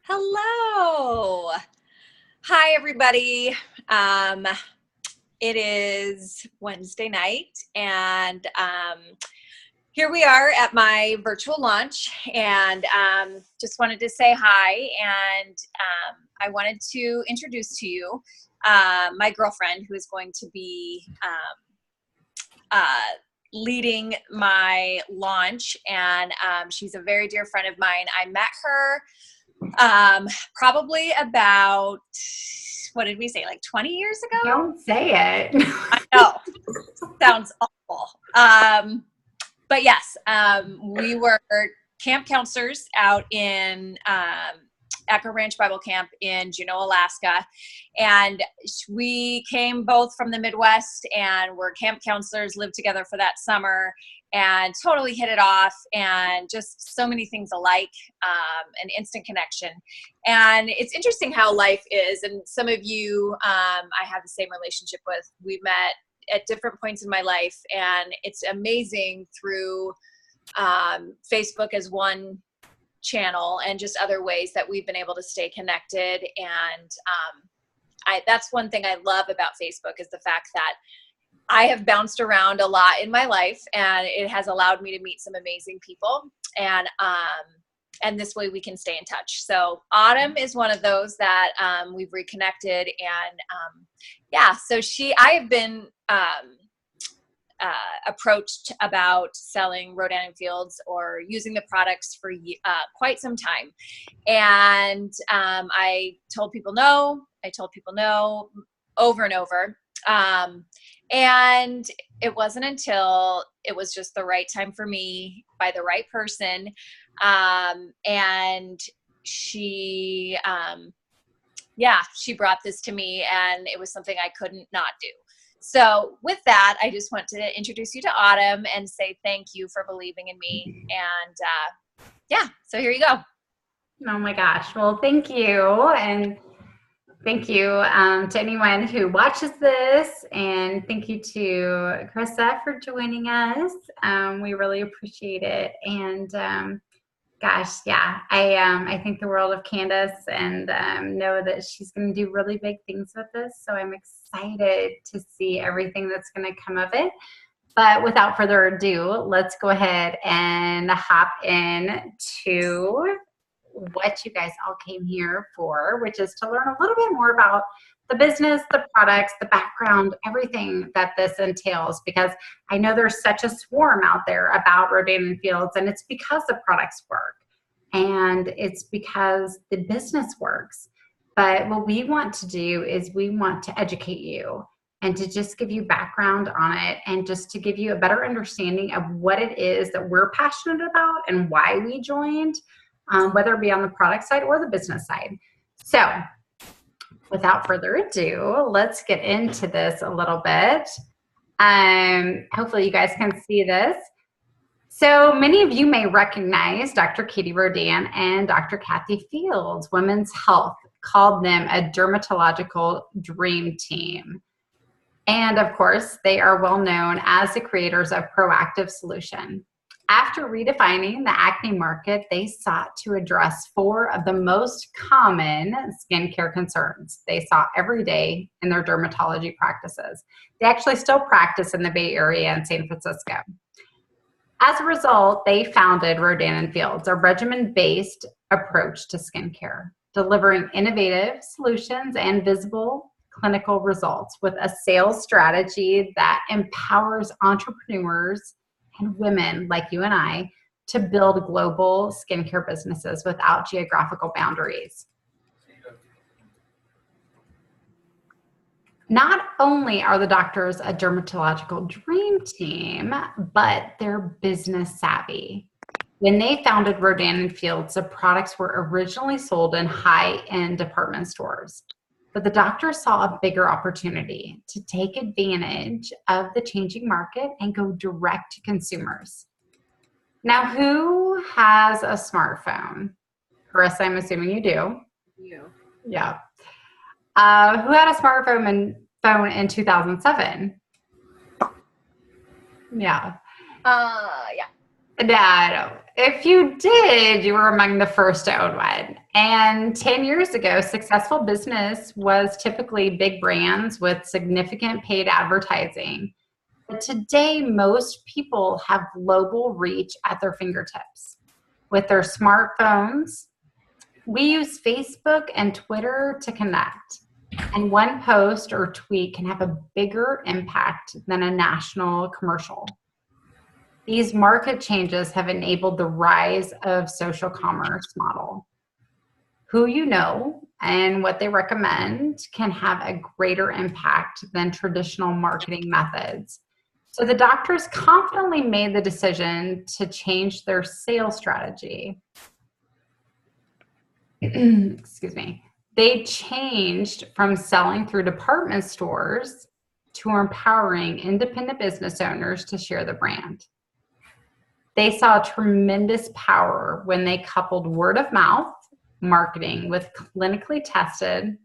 Hello. Hi, everybody. It is Wednesday night, and here we are at my virtual launch, and just wanted to say hi, and I wanted to introduce to you my girlfriend, who is going to be leading my launch, and she's a very dear friend of mine. I met her probably about, what did we say, like 20 years ago? Don't say it. I know. Sounds awful. But yes, we were camp counselors out in Echo Ranch Bible Camp in Juneau, Alaska. And we came both from the Midwest and were camp counselors, lived together for that summer, and totally hit it off, and just so many things alike, an instant connection. And it's interesting how life is. And some of you I have the same relationship with. We met at different points in my life, and it's amazing through Facebook as one channel and just other ways that we've been able to stay connected. And that's one thing I love about Facebook, is the fact that I have bounced around a lot in my life, and it has allowed me to meet some amazing people, and this way we can stay in touch. So Autumn is one of those that we've reconnected, and so I have been approached about selling Rodan & Fields or using the products for quite some time. And I told people no. I told people no over and over. And it wasn't until it was just the right time for me by the right person. And she brought this to me, and it was something I couldn't not do. So with that, I just want to introduce you to Autumn and say thank you for believing in me. And so here you go. Oh my gosh. Well, thank you. And thank you to anyone who watches this. And thank you to Krista for joining us. We really appreciate it. And I think the world of Candice, and know that she's going to do really big things with this. So I'm excited to see everything that's going to come of it. But without further ado, let's go ahead and hop in to what you guys all came here for, which is to learn a little bit more about the business, the products, the background, everything that this entails, because I know there's such a swarm out there about Rodan & Fields, and it's because the products work, and it's because the business works. But what we want to do is we want to educate you and to just give you background on it, and just to give you a better understanding of what it is that we're passionate about and why we joined, whether it be on the product side or the business side. So without further ado, let's get into this a little bit. Hopefully you guys can see this. So many of you may recognize Dr. Katie Rodan and Dr. Kathy Fields. Women's Health called them a dermatological dream team. And of course, they are well known as the creators of Proactive Solution. After redefining the acne market, they sought to address 4 of the most common skincare concerns they saw every day in their dermatology practices. They actually still practice in the Bay Area and San Francisco. As a result, they founded Rodan & Fields, a regimen-based approach to skincare, delivering innovative solutions and visible clinical results with a sales strategy that empowers entrepreneurs and women like you and I to build global skincare businesses without geographical boundaries. Not only are the doctors a dermatological dream team, but they're business savvy. When they founded Rodan & Fields, the products were originally sold in high-end department stores. But the doctors saw a bigger opportunity to take advantage of the changing market and go direct to consumers. Now, who has a smartphone? Carissa, I'm assuming you do. You. Yeah. Who had a smartphone in 2007? Yeah. Yeah. No. If you did, you were among the first to own one. And 10 years ago, successful business was typically big brands with significant paid advertising. But today, most people have global reach at their fingertips. With their smartphones, we use Facebook and Twitter to connect. And one post or tweet can have a bigger impact than a national commercial. These market changes have enabled the rise of social commerce model. Who you know and what they recommend can have a greater impact than traditional marketing methods. So the doctors confidently made the decision to change their sales strategy. Excuse me. They changed from selling through department stores to empowering independent business owners to share the brand. They saw tremendous power when they coupled word of mouth marketing with clinically tested,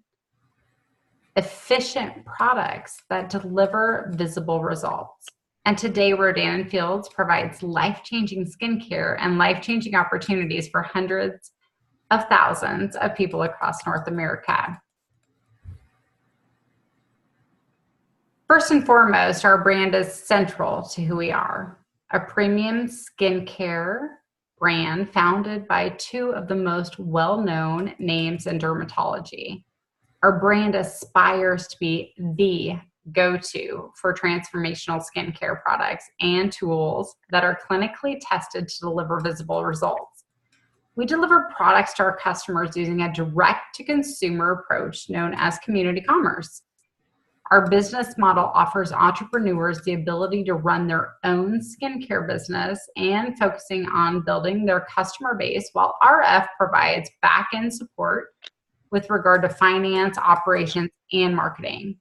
efficient products that deliver visible results. And today, Rodan & Fields provides life-changing skincare and life-changing opportunities for hundreds of thousands of people across North America. First and foremost, our brand is central to who we are. A premium skincare brand founded by two of the most well-known names in dermatology. Our brand aspires to be the go-to for transformational skincare products and tools that are clinically tested to deliver visible results. We deliver products to our customers using a direct-to-consumer approach known as community commerce. Our business model offers entrepreneurs the ability to run their own skincare business and focusing on building their customer base, while RF provides back-end support with regard to finance, operations, and marketing.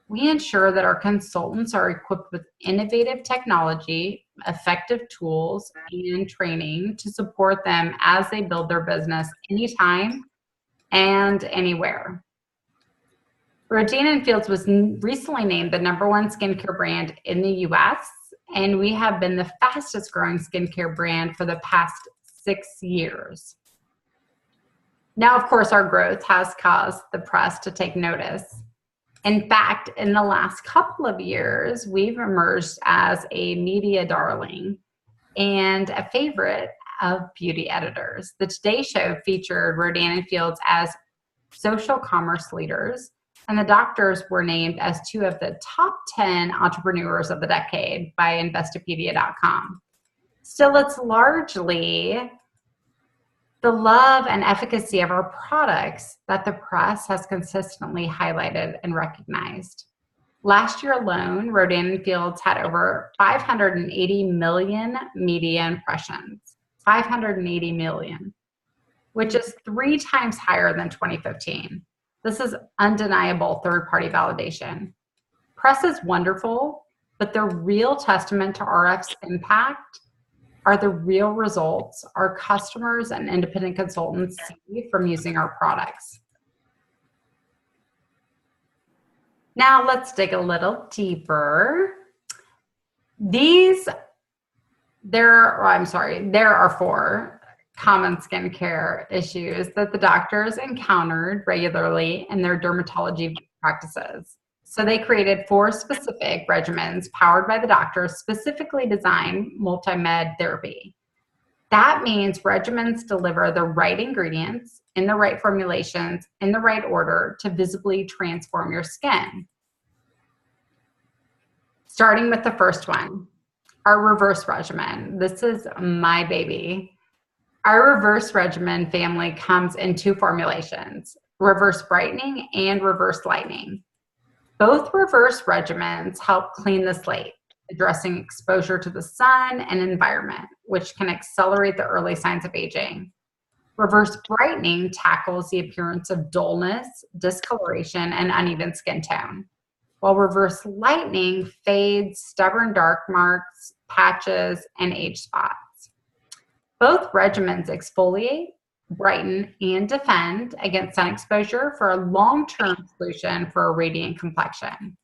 We ensure that our consultants are equipped with innovative technology, effective tools, and training to support them as they build their business anytime and anywhere. Rodan & Fields was recently named the #1 skincare brand in the US, and we have been the fastest growing skincare brand for the past 6 years. Now, of course, our growth has caused the press to take notice. In fact, in the last couple of years, we've emerged as a media darling and a favorite of beauty editors. The Today Show featured Rodan & Fields as social commerce leaders, and the doctors were named as 2 of the top 10 entrepreneurs of the decade by Investopedia.com. Still, it's largely the love and efficacy of our products that the press has consistently highlighted and recognized. Last year alone, Rodan & Fields had over 580 million media impressions, 580 million, which is 3 times higher than 2015. This is undeniable third-party validation. Press is wonderful, but the real testament to RF's impact are the real results our customers and independent consultants see from using our products. Now let's dig a little deeper. There are 4 common skincare issues that the doctors encountered regularly in their dermatology practices. So they created 4 specific regimens powered by the doctors, specifically designed multi-med therapy. That means regimens deliver the right ingredients in the right formulations in the right order to visibly transform your skin. Starting with the first one, our reverse regimen. This is my baby. Our reverse regimen family comes in 2 formulations, reverse brightening and reverse lightening. Both reverse regimens help clean the slate, addressing exposure to the sun and environment, which can accelerate the early signs of aging. Reverse brightening tackles the appearance of dullness, discoloration, and uneven skin tone, while reverse lightening fades stubborn dark marks, patches, and age spots. Both regimens exfoliate, brighten, and defend against sun exposure for a long-term solution for a radiant complexion.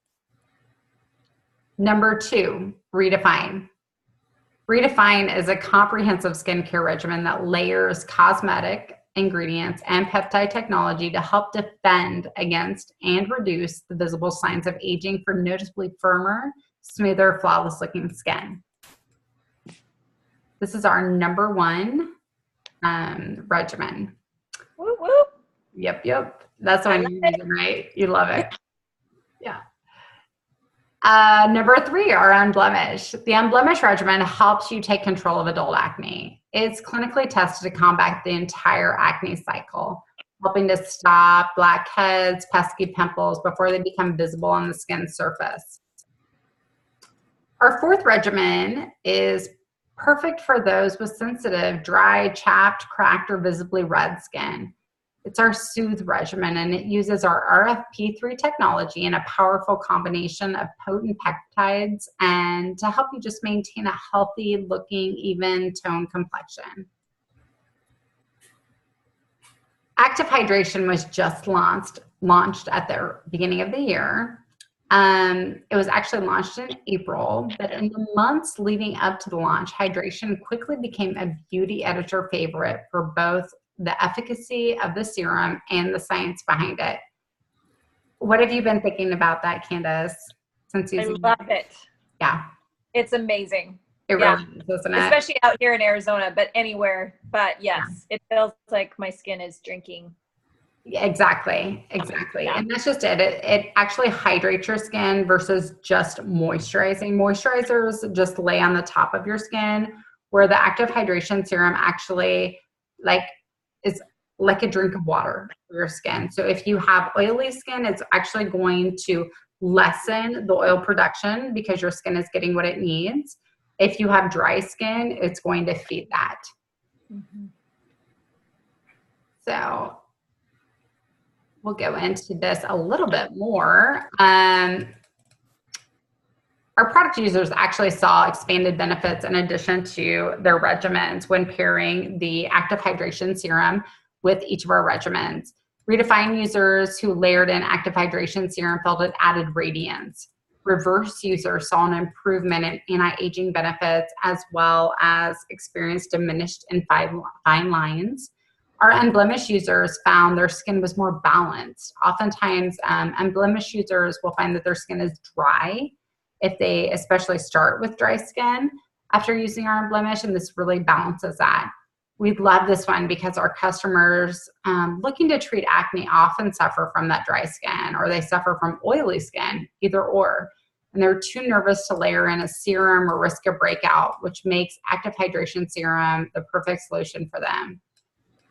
Number 2, redefine. Redefine is a comprehensive skincare regimen that layers cosmetic ingredients and peptide technology to help defend against and reduce the visible signs of aging for noticeably firmer, smoother, flawless looking skin. This is our number one regimen. Woo woo. Yep. That's I one love you're it. using, right? You love it. Yeah. Number three, our Unblemished. The Unblemished regimen helps you take control of adult acne. It's clinically tested to combat the entire acne cycle, helping to stop blackheads, pesky pimples before they become visible on the skin surface. Our fourth regimen is perfect for those with sensitive, dry, chapped, cracked, or visibly red skin. It's our Soothe regimen, and it uses our RFP3 technology and a powerful combination of potent peptides and to help you just maintain a healthy looking, even tone complexion. Active Hydration was just launched at the beginning of the year. It was actually launched in April, but in the months leading up to the launch, hydration quickly became a beauty editor favorite for both the efficacy of the serum and the science behind it. What have you been thinking about that, Candice, since using I love it. Yeah. It's amazing. It really is, isn't it? Especially out here in Arizona, but anywhere. But yes, it feels like my skin is drinking. Yeah, exactly. Yeah. And that's just it. It actually hydrates your skin versus just moisturizing. Moisturizers just lay on the top of your skin, where the active hydration serum actually is like a drink of water for your skin. So if you have oily skin, it's actually going to lessen the oil production because your skin is getting what it needs. If you have dry skin, it's going to feed that. Mm-hmm. So we'll go into this a little bit more. Our product users actually saw expanded benefits in addition to their regimens when pairing the active hydration serum with each of our regimens. Redefine users who layered in active hydration serum felt it added radiance. Reverse users saw an improvement in anti-aging benefits as well as experienced diminished in fine lines. Our unblemished users found their skin was more balanced. Oftentimes, unblemished users will find that their skin is dry if they especially start with dry skin after using our Unblemished, and this really balances that. We love this one because our customers looking to treat acne often suffer from that dry skin, or they suffer from oily skin, either or. And they're too nervous to layer in a serum or risk a breakout, which makes active hydration serum the perfect solution for them.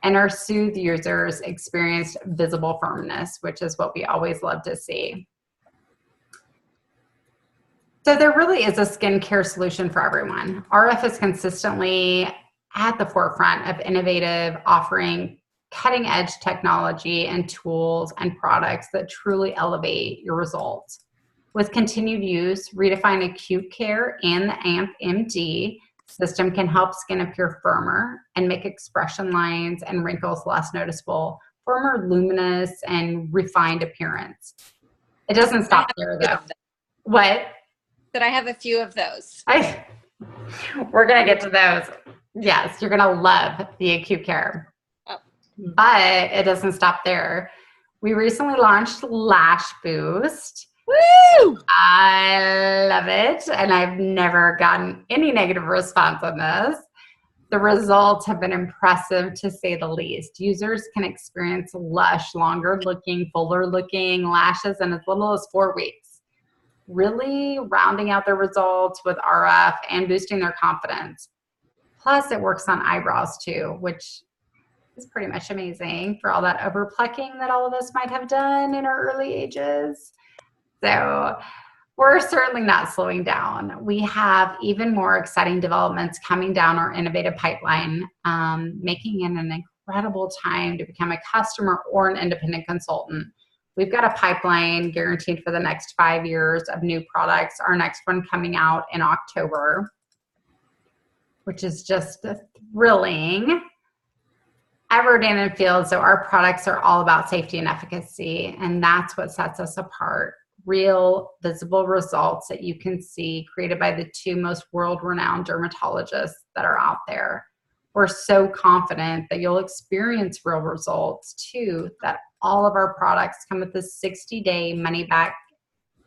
And our Soothe users experienced visible firmness, which is what we always love to see. So there really is a skincare solution for everyone. RF is consistently at the forefront of innovative, offering cutting edge technology and tools and products that truly elevate your results. With continued use, Redefine Acute Care and the AMP MD system can help skin appear firmer and make expression lines and wrinkles less noticeable for a more luminous and refined appearance. It doesn't stop there though. What? That I have a few of those. We're going to get to those. Yes, you're going to love the acute care. Oh. But it doesn't stop there. We recently launched Lash Boost. Woo! I love it. And I've never gotten any negative response on this. The results have been impressive to say the least. Users can experience lush, longer looking, fuller looking lashes in as little as 4 weeks. Really rounding out their results with RF and boosting their confidence. Plus, it works on eyebrows too, which is pretty much amazing for all that overplucking that all of us might have done in our early ages. So we're certainly not slowing down. We have even more exciting developments coming down our innovative pipeline, making it an incredible time to become a customer or an independent consultant. We've got a pipeline guaranteed for the next 5 years of new products. Our next one coming out in October, which is just thrilling. At Rodan & Field, so our products are all about safety and efficacy, and that's what sets us apart. real visible results that you can see created by the two most world-renowned dermatologists that are out there. We're so confident that you'll experience real results too, that all of our products come with a 60-day money-back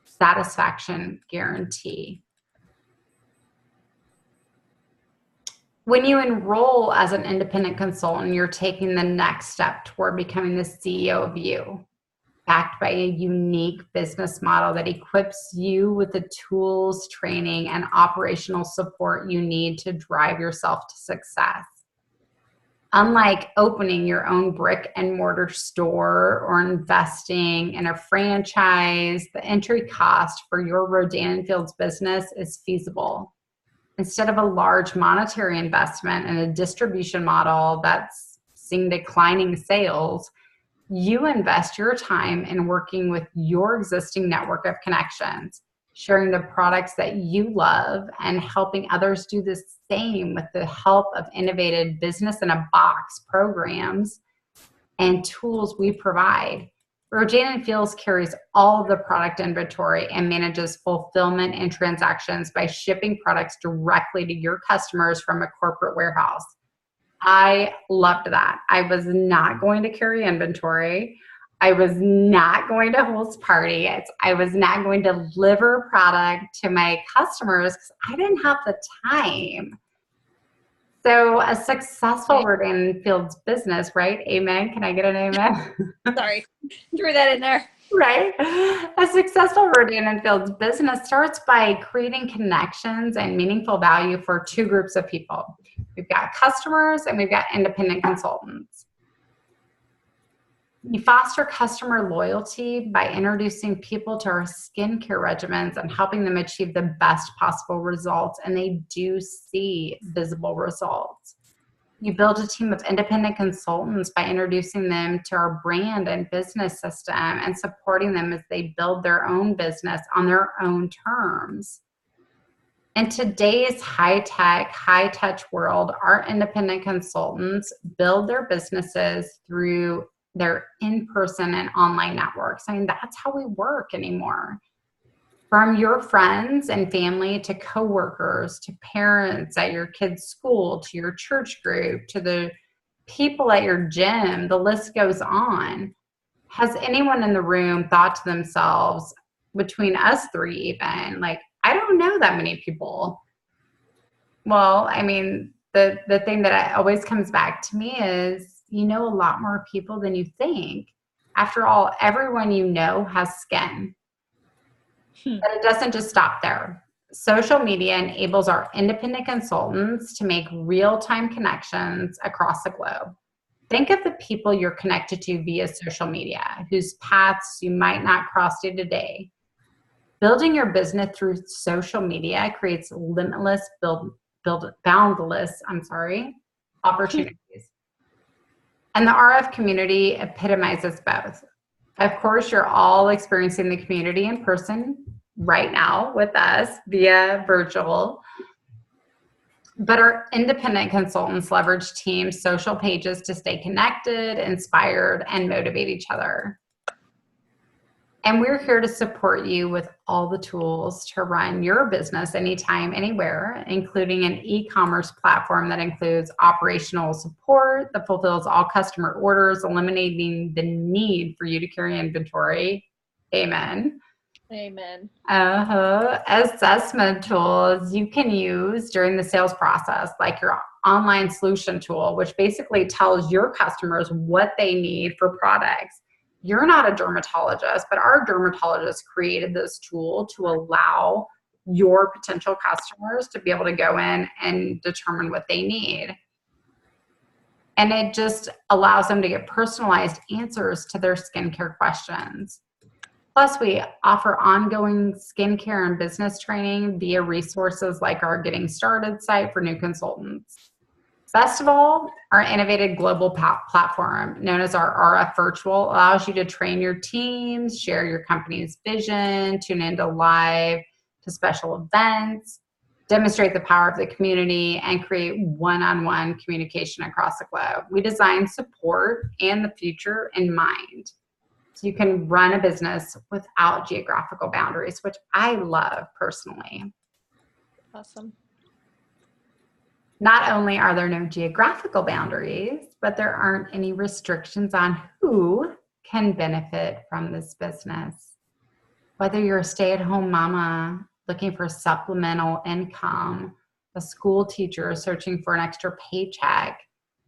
satisfaction guarantee. When you enroll as an independent consultant, you're taking the next step toward becoming the CEO of you, backed by a unique business model that equips you with the tools, training, and operational support you need to drive yourself to success. Unlike opening your own brick and mortar store or investing in a franchise, the entry cost for your Rodan & Fields business is feasible. Instead of a large monetary investment in a distribution model that's seeing declining sales, you invest your time in working with your existing network of connections, sharing the products that you love, and helping others do the same with the help of innovative business in a box programs and tools we provide. Rodan & Fields carries all of the product inventory and manages fulfillment and transactions by shipping products directly to your customers from a corporate warehouse. I loved that. I was not going to carry inventory. I was not going to host parties. I was not going to deliver product to my customers because I didn't have the time. So a successful Rodan & Fields business, right? Amen. Can I get an amen? Sorry, threw that in there. Right. A successful Rodan & Fields business starts by creating connections and meaningful value for two groups of people. We've got customers and we've got independent consultants. We foster customer loyalty by introducing people to our skincare regimens and helping them achieve the best possible results, and they do see visible results. You build a team of independent consultants by introducing them to our brand and business system and supporting them as they build their own business on their own terms. In today's high-tech, high-touch world, our independent consultants build their businesses through their in-person and online networks. I mean, that's how we work anymore. From your friends and family to coworkers, to parents at your kids' school, to your church group, to the people at your gym, the list goes on. Has anyone in the room thought to themselves, between us three even, like, I don't know that many people? Well, I mean, the thing that always comes back to me is, you know a lot more people than you think. After all, everyone you know has skin. But it doesn't just stop there. Social media enables our independent consultants to make real-time connections across the globe. Think of the people you're connected to via social media, whose paths you might not cross day to day. Building your business through social media creates limitless, boundless opportunities. And the RF community epitomizes both. Of course, you're all experiencing the community in person right now with us via virtual. But our independent consultants leverage teams' social pages to stay connected, inspired, and motivate each other. And we're here to support you with all the tools to run your business anytime, anywhere, including an e-commerce platform that includes operational support that fulfills all customer orders, eliminating the need for you to carry inventory. Amen. Amen. Assessment tools you can use during the sales process, like your online solution tool, which basically tells your customers what they need for products. You're not a dermatologist, but our dermatologist created this tool to allow your potential customers to be able to go in and determine what they need. And it just allows them to get personalized answers to their skincare questions. Plus, we offer ongoing skincare and business training via resources like our Getting Started site for new consultants. Best of all, our innovative global platform, known as our RF Virtual, allows you to train your teams, share your company's vision, tune into live to special events, demonstrate the power of the community, and create one-on-one communication across the globe. We design support and the future in mind. you can run a business without geographical boundaries, which I love personally. Awesome. Not only are there no geographical boundaries, but there aren't any restrictions on who can benefit from this business. Whether you're a stay-at-home mama looking for supplemental income, a school teacher searching for an extra paycheck,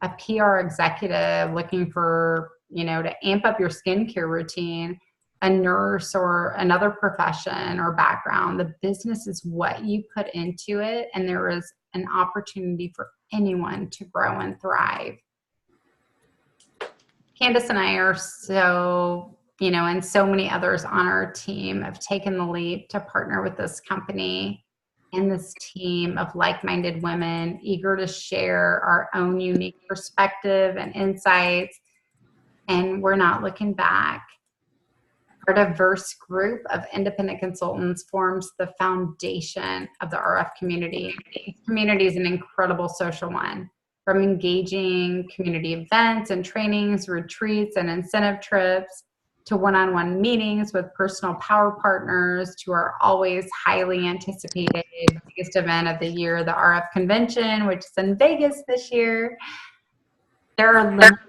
a PR executive looking for, to amp up your skincare routine, a nurse or another profession or background, the business is what you put into it, and there is an opportunity for anyone to grow and thrive. Candice and I are so, and so many others on our team have taken the leap to partner with this company and this team of like-minded women eager to share our own unique perspective and insights. And we're not looking back. Our diverse group of independent consultants forms the foundation of the RF community. This community is an incredible social one. From engaging community events and trainings, retreats, and incentive trips, to one-on-one meetings with personal power partners, to our always highly anticipated biggest event of the year, the RF convention, which is in Vegas this year. There are limited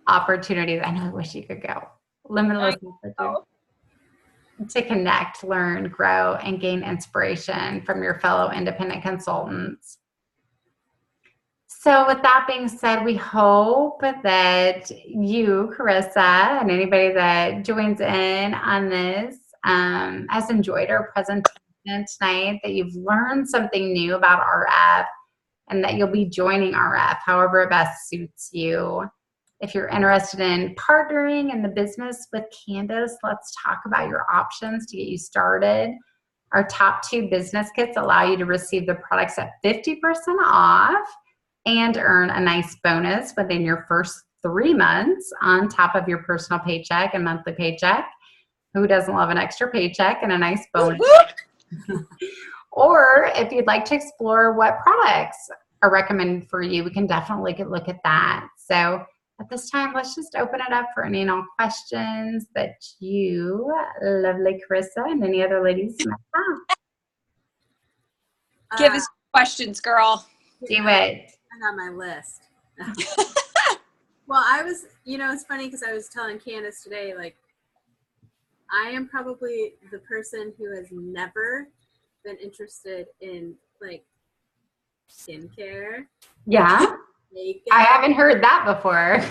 opportunities. I know, I wish you could go. Limitless opportunities to connect, learn, grow, and gain inspiration from your fellow independent consultants. So with that being said, we hope that you, Carissa, and anybody that joins in on this has enjoyed our presentation tonight, that you've learned something new about RF, and that you'll be joining RF however it best suits you. If you're interested in partnering in the business with Candice, let's talk about your options to get you started. Our top 2 business kits allow you to receive the products at 50% off and earn a nice bonus within your first 3 months on top of your personal paycheck and monthly paycheck. Who doesn't love an extra paycheck and a nice bonus? Or if you'd like to explore what products are recommended for you, we can definitely look at that. So at this time, let's just open it up for any and all questions that you, lovely Carissa, and any other ladies might have. Give us questions, girl. Do it. I got my list. Well, it's funny because I was telling Candice today, like, I am probably the person who has never been interested in, like, skincare. Yeah. Makeup. I haven't heard that before.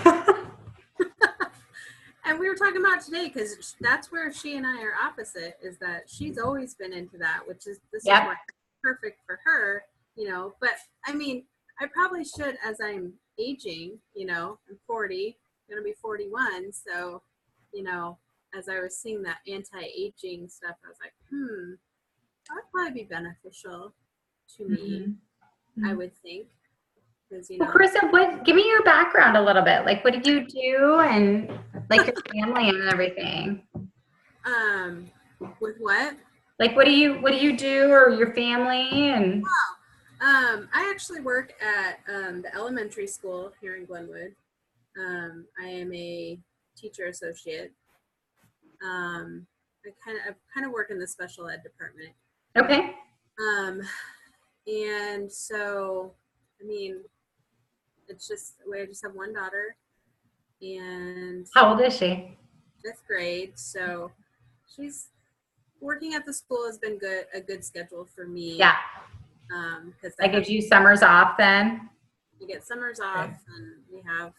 And we were talking about today, because that's where she and I are opposite, is that she's always been into that, which is, this is why it's perfect for her, but I mean, I probably should, as I'm aging, I'm 40, going to be 41. So, as I was seeing that anti-aging stuff, I was like, that would probably be beneficial to me, I would think. Because, Well, Carissa, give me your background a little bit. Like, what do you do, and like your family and everything? With what? Like, what do you do, or your family? And I actually work at the elementary school here in Glenwood. I am a teacher associate. I kind of work in the special ed department. Okay. And so, I mean, it's just, I just have one daughter, and How old is she? 5th grade. So she's working at the school has been a good schedule for me. Yeah. Because that gives you summers off then? You get summers off, and we have,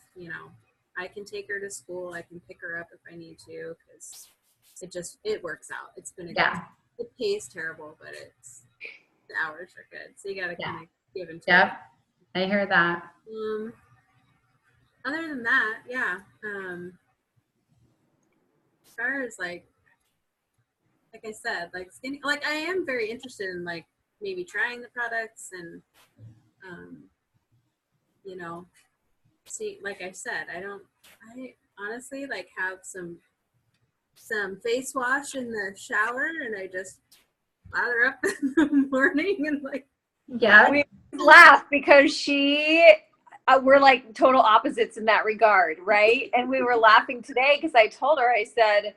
I can take her to school. I can pick her up if I need to, because it works out. It's been it pays terrible, but the hours are good. So you got to kind of give and take. Yep. I hear that. Other than that, yeah. As far as like I said, like skin, like I am very interested in like maybe trying the products and, see, like I said, I honestly like have some face wash in the shower, and I just lather up in the morning and like. Yeah. We laugh because she we're like total opposites in that regard, right? And we were laughing today because I told her, I said,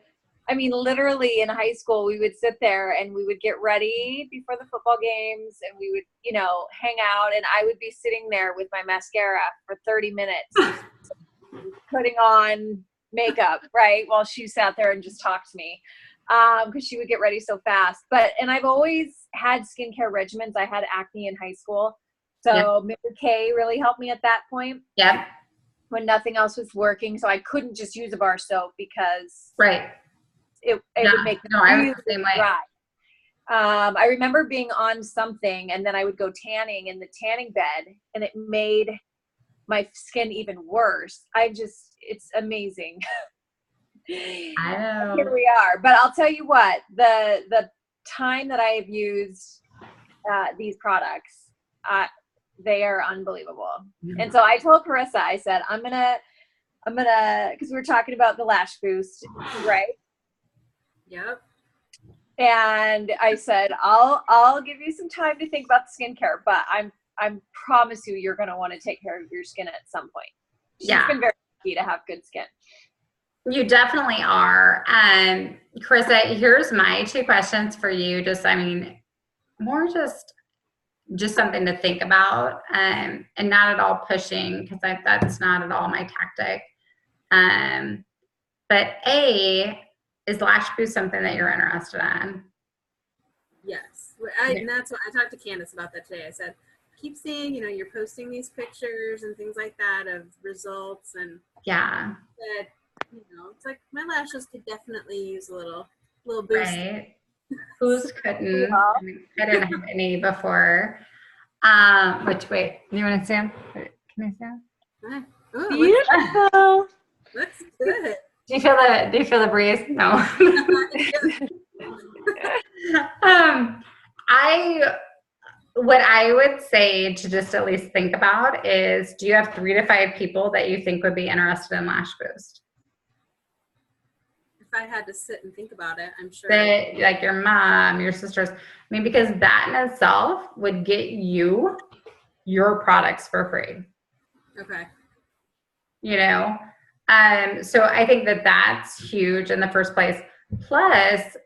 I mean, literally in high school, we would sit there and we would get ready before the football games and we would, you know, hang out, and I would be sitting there with my mascara for 30 minutes putting on makeup, right? While she sat there and just talked to me. Because she would get ready so fast. And I've always had skincare regimens. I had acne in high school. So Mary Kay really helped me at that point. Yep. When nothing else was working. So I couldn't just use a bar soap because it would make me really dry. I remember being on something and then I would go tanning in the tanning bed and it made my skin even worse. It's amazing. I know. Here we are. But I'll tell you what, the time that I have used these products, they are unbelievable. Mm-hmm. And so I told Carissa, I said, I'm gonna, because we were talking about the lash boost, right? Yep. And I said, I'll give you some time to think about the skincare, but I promise you're gonna want to take care of your skin at some point. She's been very lucky to have good skin. You definitely are. Carissa, here's my 2 questions for you. More just something to think about, and not at all pushing, because that's not at all my tactic. But A, is lash boost something that you're interested in? Yes. And that's what I talked to Candice about that today. I said, keep seeing, you're posting these pictures and things like that of results, and that, it's like my lashes could definitely use a little boost. Right. Who's couldn't? I didn't have any before. Wait, you want to see them? Can I see them? Oh, beautiful. Looks good. Do you feel the breeze? No. What I would say to just at least think about is, do you have 3 to 5 people that you think would be interested in lash boost? If I had to sit and think about it, I'm sure. Like your mom, your sisters. I mean, because that in itself would get you your products for free. Okay. So I think that's huge in the first place. Plus,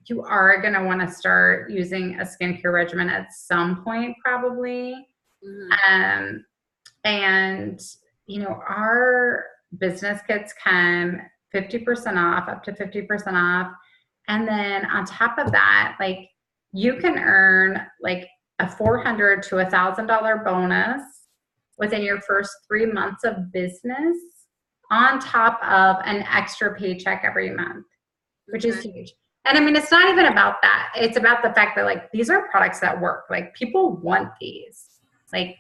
you are going to want to start using a skincare regimen at some point, probably. Mm-hmm. And, our business kits come 50% off, up to 50% off. And then on top of that, like, you can earn like a $400 to $1,000 bonus within your first 3 months of business, on top of an extra paycheck every month, which is huge. And I mean, it's not even about that. It's about the fact that, like, these are products that work. Like, people want these. Like,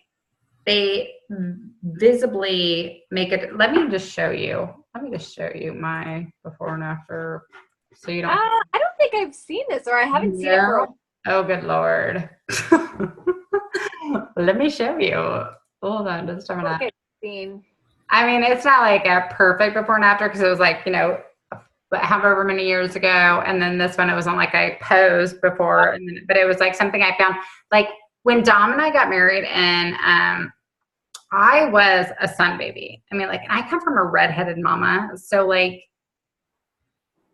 they visibly make it. Let me just show you my before and after, so you don't. I don't think I've seen this, or I haven't seen it for a while. Oh, good Lord. Let me show you. Hold on just a minute. I mean, it's not like a perfect before and after, because it was like, however many years ago. And then this one, it wasn't like I posed before, but it was like something I found. Like, when Dom and I got married, and I was a sun baby. I mean, like, I come from a redheaded mama. So, like,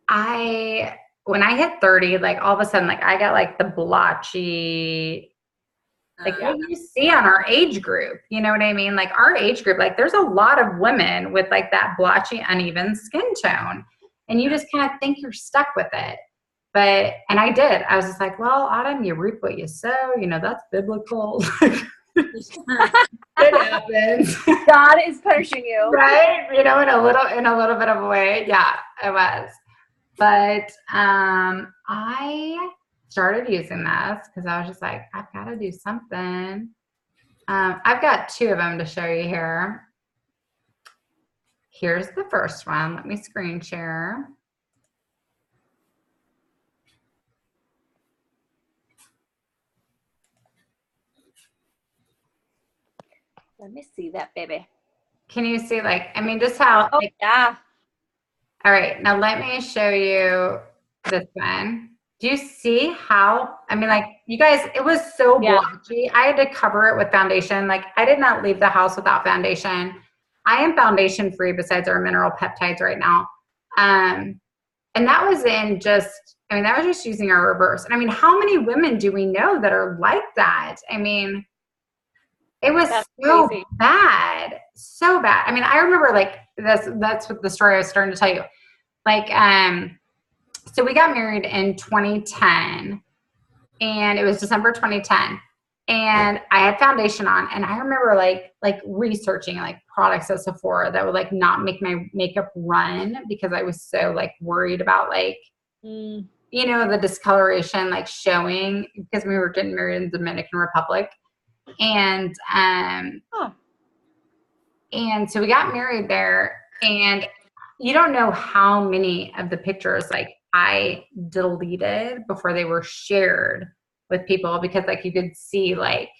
when I hit 30, like, all of a sudden, like, I got like the blotchy, like what you see on our age group, you know what I mean? Like, our age group, like, there's a lot of women with like that blotchy, uneven skin tone, and you just kind of think you're stuck with it. And I did. I was just like, well, Autumn, you reap what you sow. That's biblical. It happens. God is punishing you, right? In a little bit of a way. Yeah, it was. But I started using this because I was just like, I've got to do something. I've got 2 of them to show you here. Here's the first one. Let me screen share. Let me see that, baby. Can you see, like, I mean, just how? Oh, yeah. All right, now let me show you this one. Do you see how, I mean, like, you guys, it was so blotchy. I had to cover it with foundation. Like, I did not leave the house without foundation. I am foundation free besides our mineral peptides right now. And that was that was just using our reverse. And I mean, how many women do we know that are like that? I mean, it was so crazy. Bad. So bad. I mean, I remember like that's what the story I was starting to tell you. Like, so we got married in 2010 and it was December 2010 and I had foundation on and I remember like researching like products at Sephora that would like not make my makeup run because I was so like worried about like, you know, the discoloration like showing because we were getting married in the Dominican Republic. And, and so we got married there and you don't know how many of the pictures like I deleted before they were shared with people because like you could see like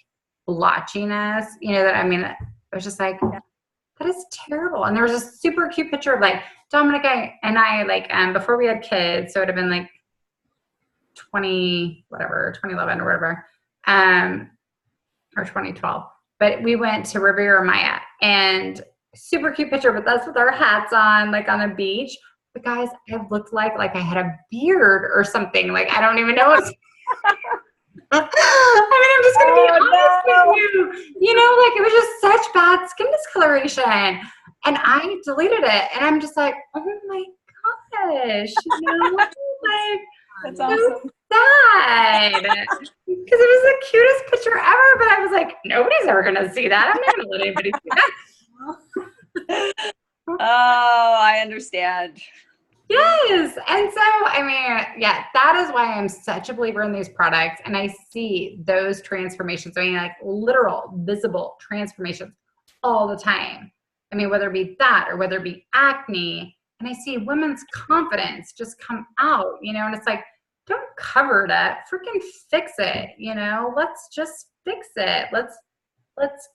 blotchiness, you know, that I mean, it was just like, that is terrible. And there was a super cute picture of like Dominic and I like, before we had kids. So it would have been like 2011 or whatever, or 2012, but we went to Riviera Maya and super cute picture, but that's with our hats on, like on the beach. But guys, I looked like I had a beard or something. Like, I don't even know what. I mean, I'm just going to be honest with you. You know, like it was just such bad skin discoloration. And I deleted it. And I'm just like, oh my gosh. You know, like, that's awesome. Sad. Because it was the cutest picture ever. But I was like, nobody's ever going to see that. I'm not going to let anybody see that. Oh, I understand. Yes. And so, I mean, yeah, that is why I'm such a believer in these products. And I see those transformations, I mean, like literal, visible transformations all the time. I mean, whether it be that or whether it be acne. And I see women's confidence just come out, you know, and it's like, don't cover it up, freaking fix it, you know, let's just fix it. Let's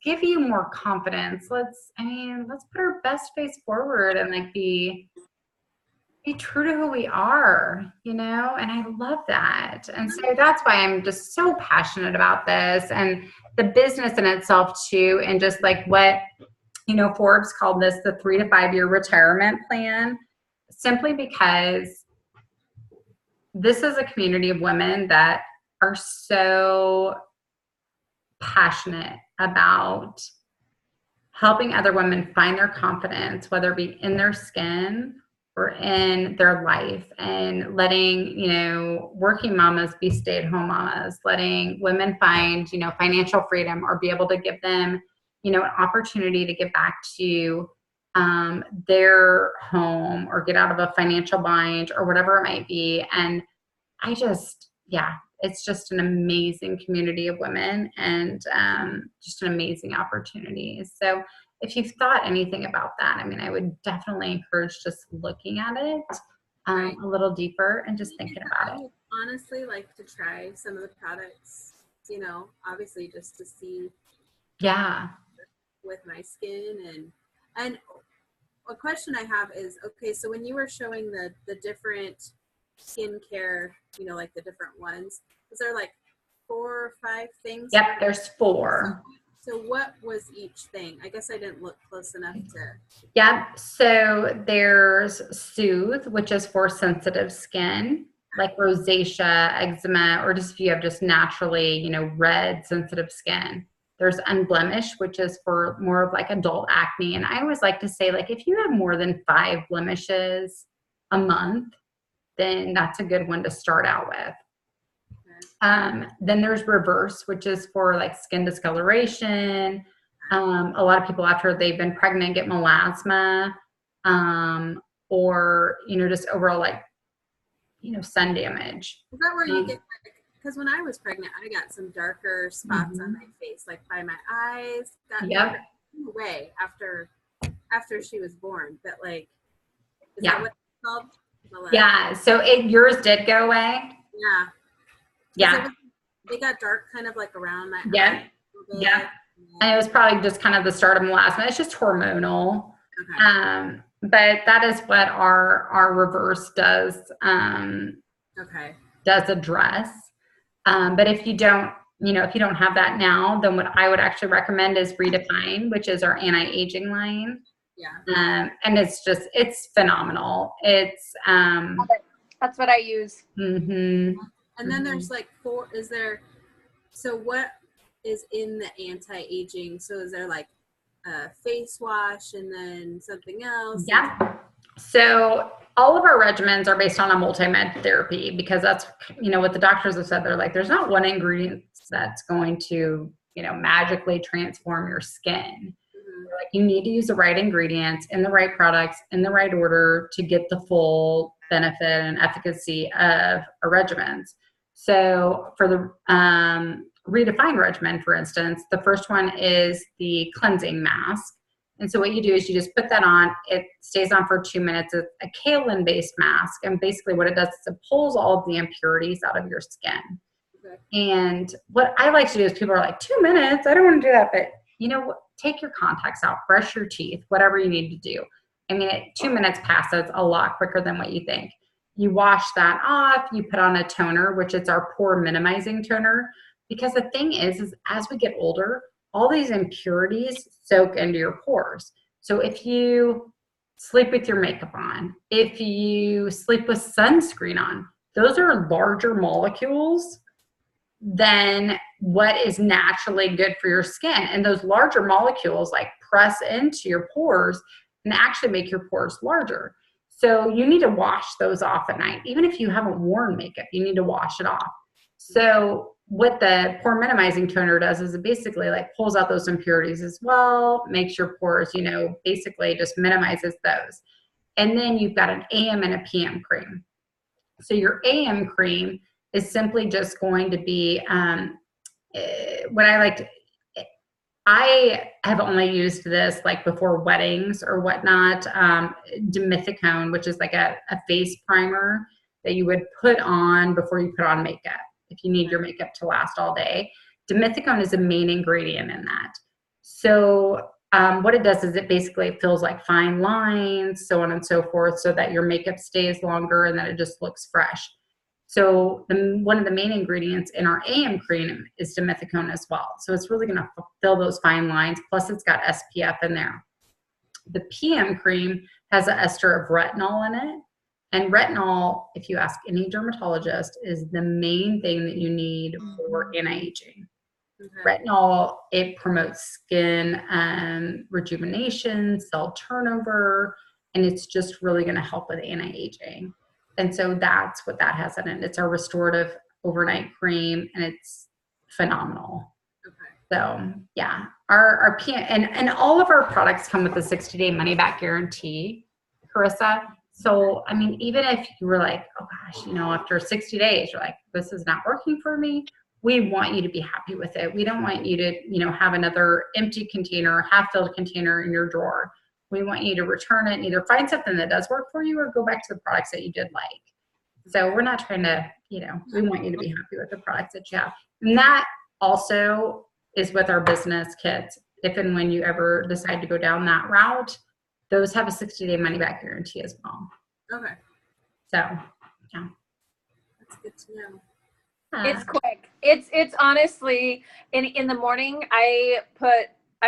give you more confidence. Let's put our best face forward and like be true to who we are, you know? And I love that. And so that's why I'm just so passionate about this and the business in itself too. And just like what, you know, Forbes called this the 3 to 5 year retirement plan, simply because this is a community of women that are so passionate about helping other women find their confidence, whether it be in their skin or in their life, and letting, you know, working mamas be stay-at-home mamas, letting women find, you know, financial freedom or be able to give them, you know, an opportunity to get back to their home or get out of a financial bind or whatever it might be. And I just, it's just an amazing community of women and just an amazing opportunity. So if you've thought anything about that, I mean, I would definitely encourage just looking at it a little deeper and just thinking about it. I would honestly like to try some of the products, you know, obviously just to see with my skin. And a question I have is, okay, so when you were showing the different skincare, you know, like the different ones, was there like 4 or 5 things? Yep, there's 4. So what was each thing? I guess I didn't look close enough to. Yep. So there's Soothe, which is for sensitive skin, like rosacea, eczema, or just if you have just naturally, you know, red sensitive skin. There's Unblemished, which is for more of like adult acne. And I always like to say, like, if you have more than 5 blemishes a month, then that's a good one to start out with. Then there's Reverse, which is for like skin discoloration. A lot of people after they've been pregnant get melasma, or, you know, just overall like, you know, sun damage. Is that where you get, because when I was pregnant, I got some darker spots on my face, like by my eyes, got darker away after she was born. But like, is that what it's called? Melasma? Yeah. So yours did go away. Yeah. Yeah. They got dark kind of like around my eye. Yeah. And it was probably just kind of the start of melasma. It's just hormonal. Okay. But that is what our Reverse does. does address. But if you don't, if you don't have that now, then what I would actually recommend is Redefine, which is our anti-aging line. Yeah. And it's phenomenal. It's that's what I use. Mm-hmm. And then there's like so what is in the anti-aging? So is there like a face wash and then something else? Yeah. So all of our regimens are based on a multi-med therapy, because that's, what the doctors have said. They're like, there's not one ingredient that's going to, magically transform your skin. Like, you need to use the right ingredients in the right products in the right order to get the full benefit and efficacy of a regimen. So for the Redefine regimen, for instance, the first one is the cleansing mask. And so what you do is you just put that on. It stays on for 2 minutes. It's a kaolin-based mask. And basically what it does is it pulls all of the impurities out of your skin. Okay. And what I like to do is, people are like, 2 minutes? I don't want to do that. But take your contacts out, brush your teeth, whatever you need to do. I mean, 2 minutes passes a lot quicker than what you think. You wash that off. You put on a toner, which is our pore minimizing toner. Because the thing is as we get older, all these impurities soak into your pores. So if you sleep with your makeup on, if you sleep with sunscreen on, those are larger molecules than what is naturally good for your skin. And those larger molecules like press into your pores and actually make your pores larger. So you need to wash those off at night. Even if you haven't worn makeup, you need to wash it off. So what the pore minimizing toner does is it basically like pulls out those impurities as well, makes your pores, basically just minimizes those. And then you've got an AM and a PM cream. So your AM cream is simply just going to be what I have only used this like before weddings or whatnot. Dimethicone, which is like a face primer that you would put on before you put on makeup if you need your makeup to last all day. Dimethicone is the main ingredient in that. So what it does is it basically fills like fine lines, so on and so forth, so that your makeup stays longer and that it just looks fresh. So one of the main ingredients in our AM cream is dimethicone as well. So it's really going to fill those fine lines. Plus it's got SPF in there. The PM cream has an ester of retinol in it. And retinol, if you ask any dermatologist, is the main thing that you need for anti-aging. Okay. Retinol, it promotes skin rejuvenation, cell turnover, and it's just really going to help with anti-aging. And so that's what that has in it. It's our restorative overnight cream, and it's phenomenal. Okay. So yeah, our PM and all of our products come with a 60-day money-back guarantee, Carissa. So, I mean, even if you were like, oh gosh, after 60 days, you're like, this is not working for me. We want you to be happy with it. We don't want you to, have another empty container, half-filled container in your drawer. We want you to return it and either find something that does work for you or go back to the products that you did like. So we're not trying to, we want you to be happy with the products that you have. And that also is with our business kits. If and when you ever decide to go down that route, those have a 60-day money-back guarantee as well. Okay. So, yeah. That's good to know. It's quick. It's honestly, in the morning, I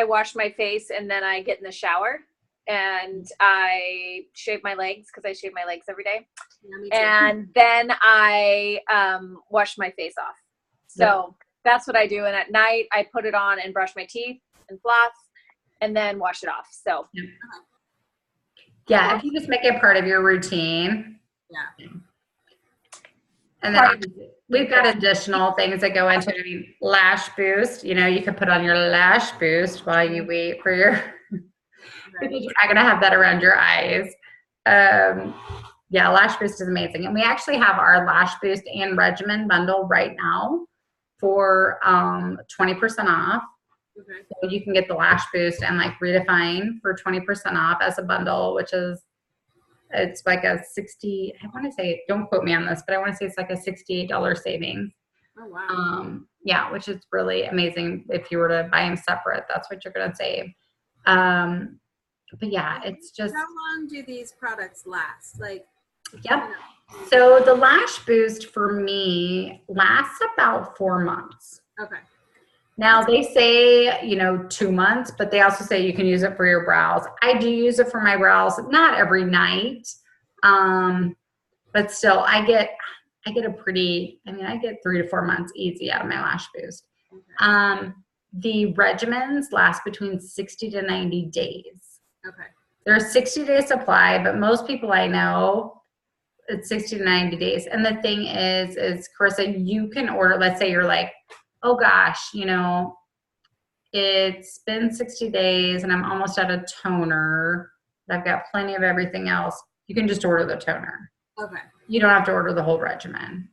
wash my face and then I get in the shower and I shave my legs because I shave my legs every day. Yeah, and then I wash my face off. So that's what I do. And at night I put it on and brush my teeth and floss and then wash it off. So yeah, if you just make it part of your routine. Yeah. And then we've got additional things that go into it. Lash boost. You can put on your lash boost while you wait for your, because you're not going to have that around your eyes. Yeah, lash boost is amazing. And we actually have our lash boost and regimen bundle right now for 20% off. Okay. So you can get the lash boost and like Redefine for 20% off as a bundle, which is, it's like a I want to say, don't quote me on this, but I want to say it's like a $68 savings. Oh, wow. Yeah, which is really amazing. If you were to buy them separate, that's what you're going to save. But yeah, it's just. How long do these products last? Like, Yep. So the lash boost for me lasts about 4 months. Okay. Now they say, 2 months, but they also say you can use it for your brows. I do use it for my brows, not every night. But still I get I get 3 to 4 months easy out of my lash boost. Okay. The regimens last between 60 to 90 days. Okay. There's 60-day supply, but most people I know, it's 60 to 90 days. And the thing is Carissa, you can order, let's say you're like, oh gosh, it's been 60 days and I'm almost out of toner, but I've got plenty of everything else. You can just order the toner. Okay. You don't have to order the whole regimen,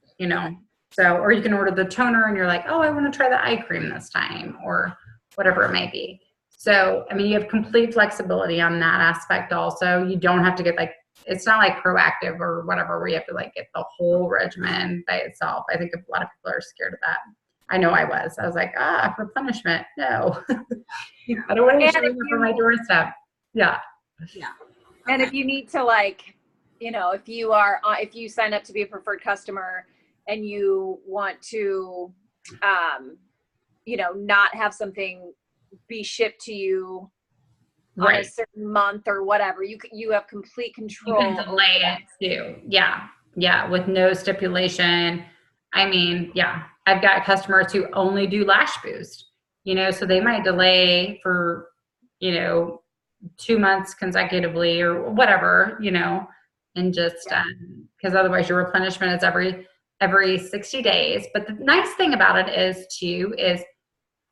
So, or you can order the toner and you're like, oh, I want to try the eye cream this time or whatever it may be. So, you have complete flexibility on that aspect also. You don't have to get it's not like Proactive or whatever where you have to get the whole regimen by itself. I think a lot of people are scared of that. I know I was like, replenishment. No, I don't want to show up for my doorstep. Yeah. Yeah. Okay. And if you need to if you sign up to be a preferred customer and you want to, not have something be shipped to you on a certain month or whatever, you have complete control. You can delay it too. Yeah. Yeah. With no stipulation. I've got customers who only do lash boost, so they might delay for, 2 months consecutively or whatever, and just, because otherwise your replenishment is every 60 days. But the nice thing about it is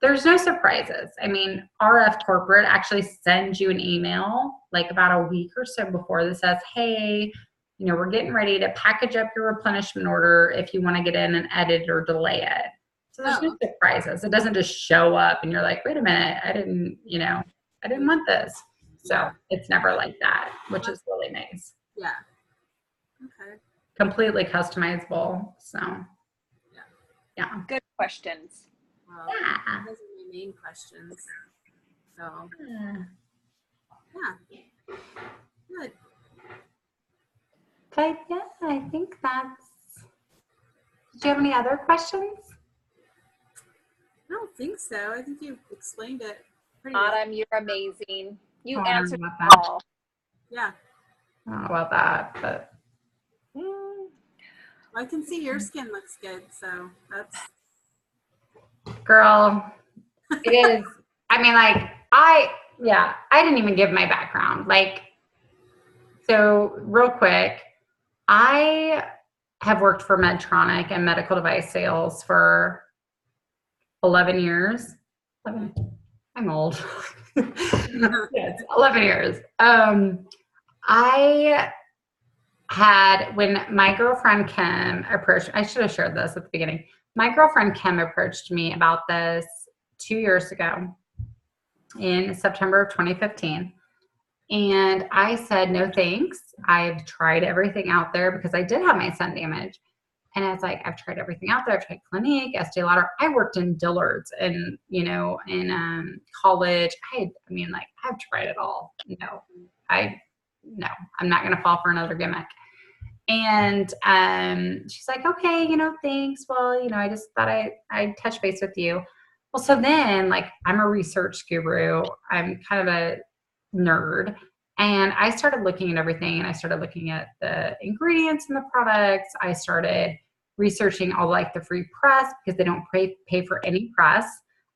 there's no surprises. RF Corporate actually sends you an email about a week or so before that says, hey, we're getting ready to package up your replenishment order if you want to get in and edit or delay it. So there's no surprises. It doesn't just show up and you're like, wait a minute, I didn't want this. So it's never like that, which is really nice. Yeah. Okay. Completely customizable. So yeah. Good questions. Well, those are my main questions. So yeah. Good. But yeah, I think that's. Do you have any other questions? I don't think so. I think you explained it pretty well. Autumn, you're amazing. You answered that. all. Yeah. I don't know about that, but. Well, I can see your skin looks good, so that's. Girl, it is. I didn't even give my background. So real quick, I have worked for Medtronic and medical device sales for 11 years. I'm old. Yes, 11 years. I had, when my girlfriend Kim approached, I should have shared this at the beginning. My girlfriend Kim approached me about this 2 years ago in September of 2015. And I said, no, thanks. I've tried everything out there because I did have my sun damage. And I was like, I've tried everything out there. I've tried Clinique, Estee Lauder. I worked in Dillard's and, in college. I've tried it all. No, I'm not going to fall for another gimmick. And she's like, okay, thanks. Well, I just thought I'd touch base with you. Well, so then I'm a research guru. I'm kind of a nerd. And I started looking at everything, and I started looking at the ingredients in the products. I started researching all the free press because they don't pay for any press.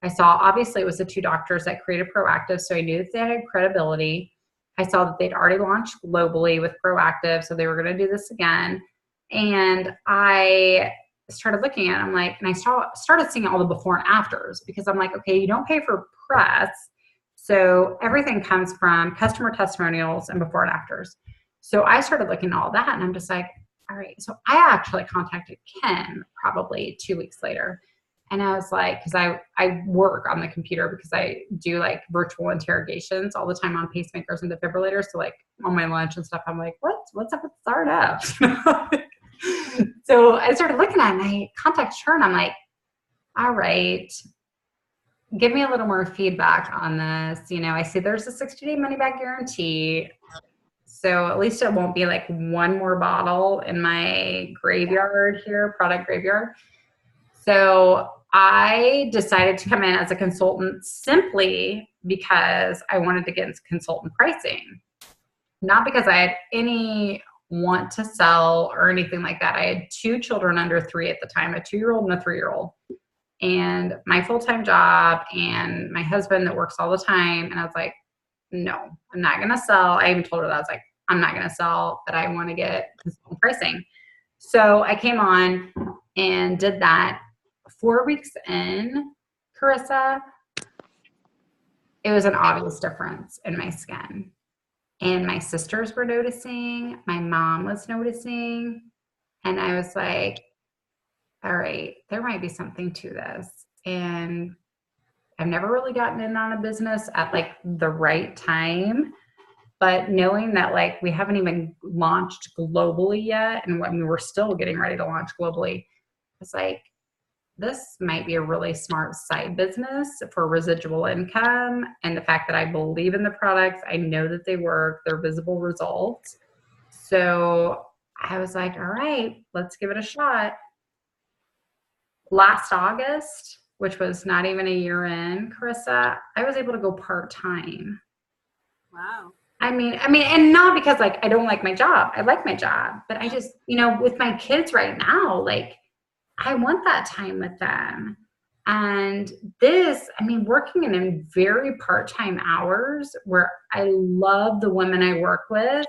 I saw, obviously, it was the 2 doctors that created Proactive, so I knew that they had credibility. I saw that they'd already launched globally with Proactive, so they were going to do this again. And I started looking at it, and I started seeing all the before and afters because I'm like, okay, you don't pay for press. So everything comes from customer testimonials and before and afters. So I started looking at all that, and I'm just like, all right. So I actually contacted Kim probably 2 weeks later. And I was like, because I work on the computer because I do virtual interrogations all the time on pacemakers and defibrillators. So on my lunch and stuff, I'm like, what's up with startups? So I started looking at it, and I contacted her, and I'm like, all right, give me a little more feedback on this. I see there's a 60-day money back guarantee. So at least it won't be like one more bottle in my graveyard here, product graveyard. So I decided to come in as a consultant simply because I wanted to get into consultant pricing, not because I had any want to sell or anything like that. I had 2 children under 3 at the time, a 2-year-old and a 3-year-old, and my full-time job and my husband that works all the time. And I was like, no, I'm not going to sell. I even told her that. I was like, I'm not going to sell, but I want to get consultant pricing. So I came on and did that. 4 weeks in, Carissa, it was an obvious difference in my skin. And my sisters were noticing, my mom was noticing, and I was like, all right, there might be something to this. And I've never really gotten in on a business at like the right time, but knowing that like we haven't even launched globally yet, and when we were still getting ready to launch globally, it's like, this might be a really smart side business for residual income. And the fact that I believe in the products, I know that they work, they're visible results. So I was like, all right, let's give it a shot. Last August, which was not even a year in, Carissa, I was able to go part-time. Wow. I mean, and not because like I don't like my job. I like my job, but I just, with my kids right now, like I want that time with them. And this, working in very part-time hours where I love the women I work with.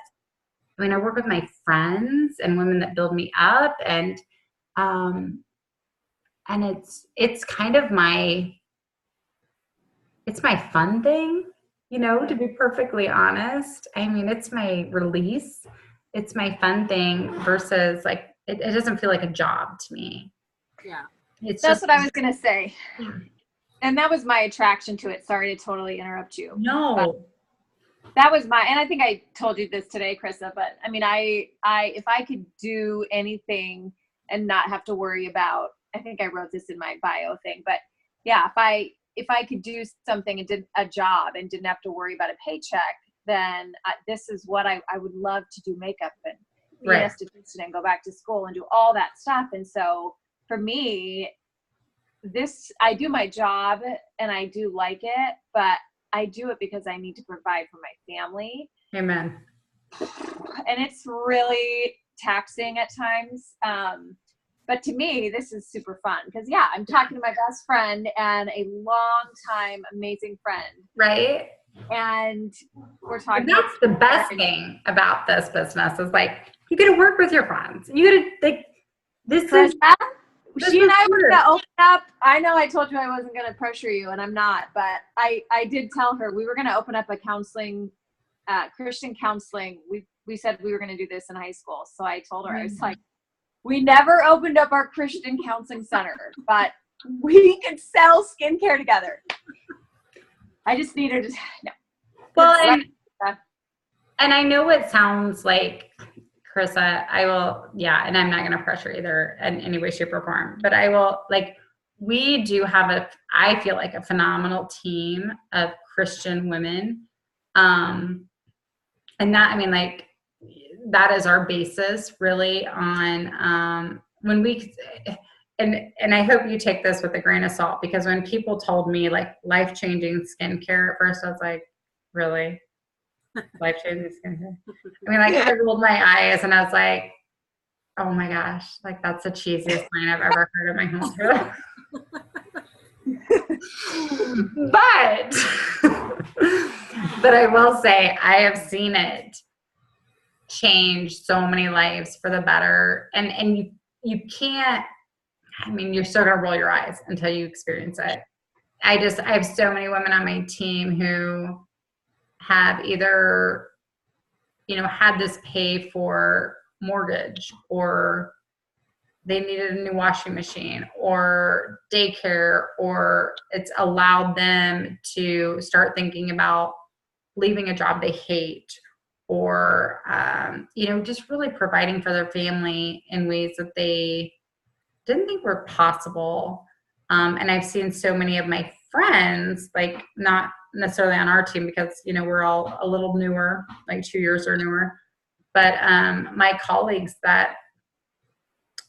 I work with my friends and women that build me up, and it's kind of it's my fun thing, to be perfectly honest. It's my release. It's my fun thing versus like, it doesn't feel like a job to me. Yeah. That's what I was going to say. And that was my attraction to it. Sorry to totally interrupt you. No. That was and I think I told you this today, Krista, but if I could do anything and not have to worry about, I think I wrote this in my bio thing, but yeah, if I could do something and did a job and didn't have to worry about a paycheck, then this is what I would love to do, makeup and be an esthetician and go back to school and do all that stuff. And so for me, I do my job and I do like it, but I do it because I need to provide for my family. Amen. And it's really taxing at times. But to me, this is super fun because, yeah, I'm talking to my best friend and a long-time amazing friend. Right. And we're talking. And that's the best thing about this business is like, you get to work with your friends. You get to, like, she and I were going to open up. I know I told you I wasn't going to pressure you, and I'm not, but I did tell her we were going to open up a counseling, Christian counseling. We said we were going to do this in high school. So I told her, I was like, we never opened up our Christian counseling center, but we could sell skincare together. I just need her to no. Well, and I know it sounds like, Carissa, and I'm not going to pressure either in any way, shape, or form, but I will, like, we do have I feel like a phenomenal team of Christian women. And that, that is our basis really on, when we, and I hope you take this with a grain of salt, because when people told me like life-changing skincare at first, I was like, really? Life-changing skincare? I rolled my eyes and I was like, oh my gosh, like that's the cheesiest line I've ever heard in my whole life. But I will say I have seen it change so many lives for the better. And you can't, you're still gonna roll your eyes until you experience it. I have so many women on my team who have either, had this pay for mortgage, or they needed a new washing machine or daycare, or it's allowed them to start thinking about leaving a job they hate, or, just really providing for their family in ways that they didn't think were possible. And I've seen so many of my friends, like not necessarily on our team because, you know, we're all a little newer, like 2 years or newer, but my colleagues that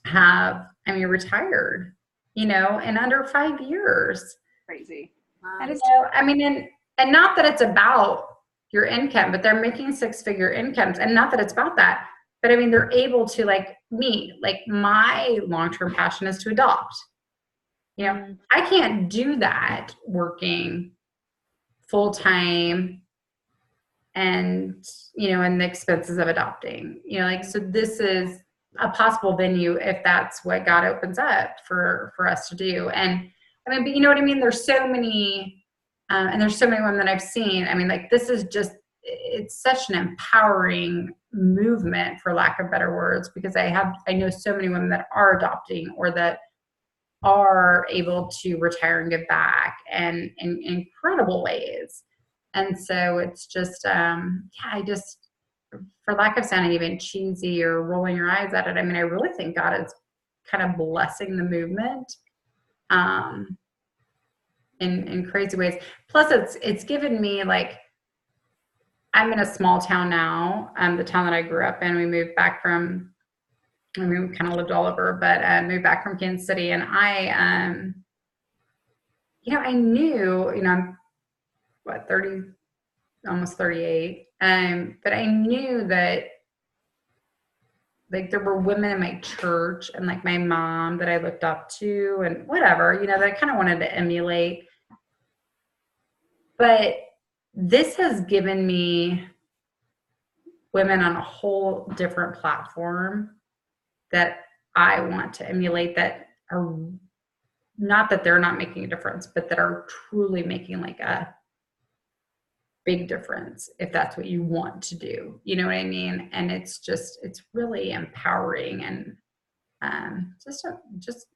have, I mean, retired, you know, in under 5 years. Crazy. Wow. You know, I mean, and not that it's about your income, but they're making 6-figure incomes, and not that it's about that, but I mean, they're able to, like me, like my long-term passion is to adopt. You know, I can't do that working full-time and, you know, and the expenses of adopting, you know, like, so this is a possible venue if that's what God opens up for us to do. And I mean, but you know what I mean? There's so many, and there's so many women that I've seen. I mean, like, this is just, it's such an empowering movement, for lack of better words, because I know so many women that are adopting or that are able to retire and give back and in incredible ways. And so it's just, I just, for lack of sounding even cheesy or rolling your eyes at it, I mean, I really think God is kind of blessing the movement in crazy ways. Plus, it's given me, like, I'm in a small town now, the town that I grew up in. We moved back from, I mean, we kind of lived all over, but moved back from Kansas City. And I, you know, I knew, you know, I'm, what, 30, almost 38. But I knew that, like, there were women in my church and, like, my mom that I looked up to and whatever, you know, that I kind of wanted to emulate. But this has given me women on a whole different platform that I want to emulate, that are not that they're not making a difference, but that are truly making, like, a big difference, if that's what you want to do. You know what I mean? And it's just, it's really empowering and just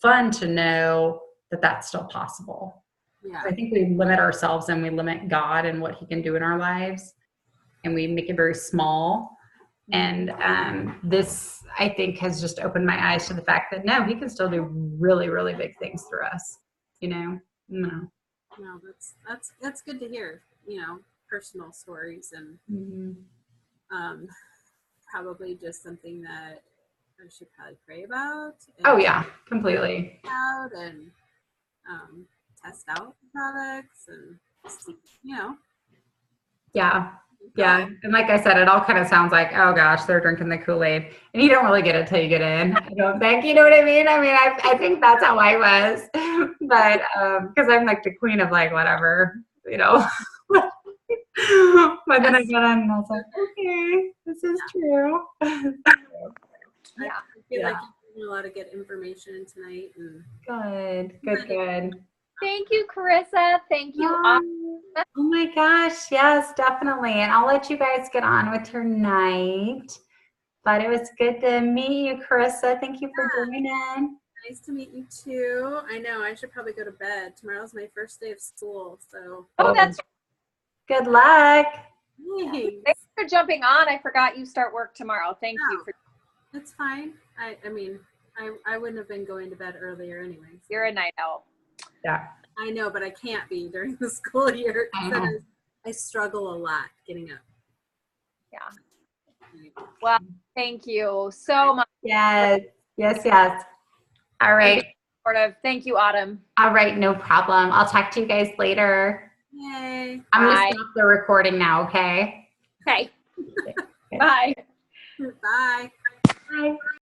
fun to know that that's still possible. Yeah. I think we limit ourselves and we limit God and what he can do in our lives, and we make it very small. And this, I think, has just opened my eyes to the fact that no, he can still do really, really big things through us. You know? No. No, that's good to hear. You know, personal stories and probably just something that I should probably pray about. Oh yeah, completely. Out and test out products and see, you know. Yeah. Yeah. And like I said, it all kind of sounds like, oh gosh, they're drinking the Kool-Aid. And you don't really get it till you get in. I don't think, you know what I mean? I mean, I think that's how I was. But because I'm like the queen of, like, whatever, you know. But then I got on and I was like, okay, this is true. Yeah. I feel like you're getting a lot of good information tonight. And Good. Thank you, Carissa. Thank you. Oh my gosh, yes, definitely. And I'll let you guys get on with your night. But it was good to meet you, Carissa. Thank you for joining. Nice to meet you too. I know I should probably go to bed. Tomorrow's my first day of school, so. Oh, that's good luck. Thanks for jumping on. I forgot you start work tomorrow. Thank you for. It's fine. I mean, I wouldn't have been going to bed earlier anyway. So. You're a night owl. Yeah. I know, but I can't be during the school year. I struggle a lot getting up. Yeah. Well, thank you so much. Yes. All right. Thank you, Autumn. All right, no problem. I'll talk to you guys later. Yay. I'm going to stop the recording now, okay? Okay. Bye. Bye. Bye.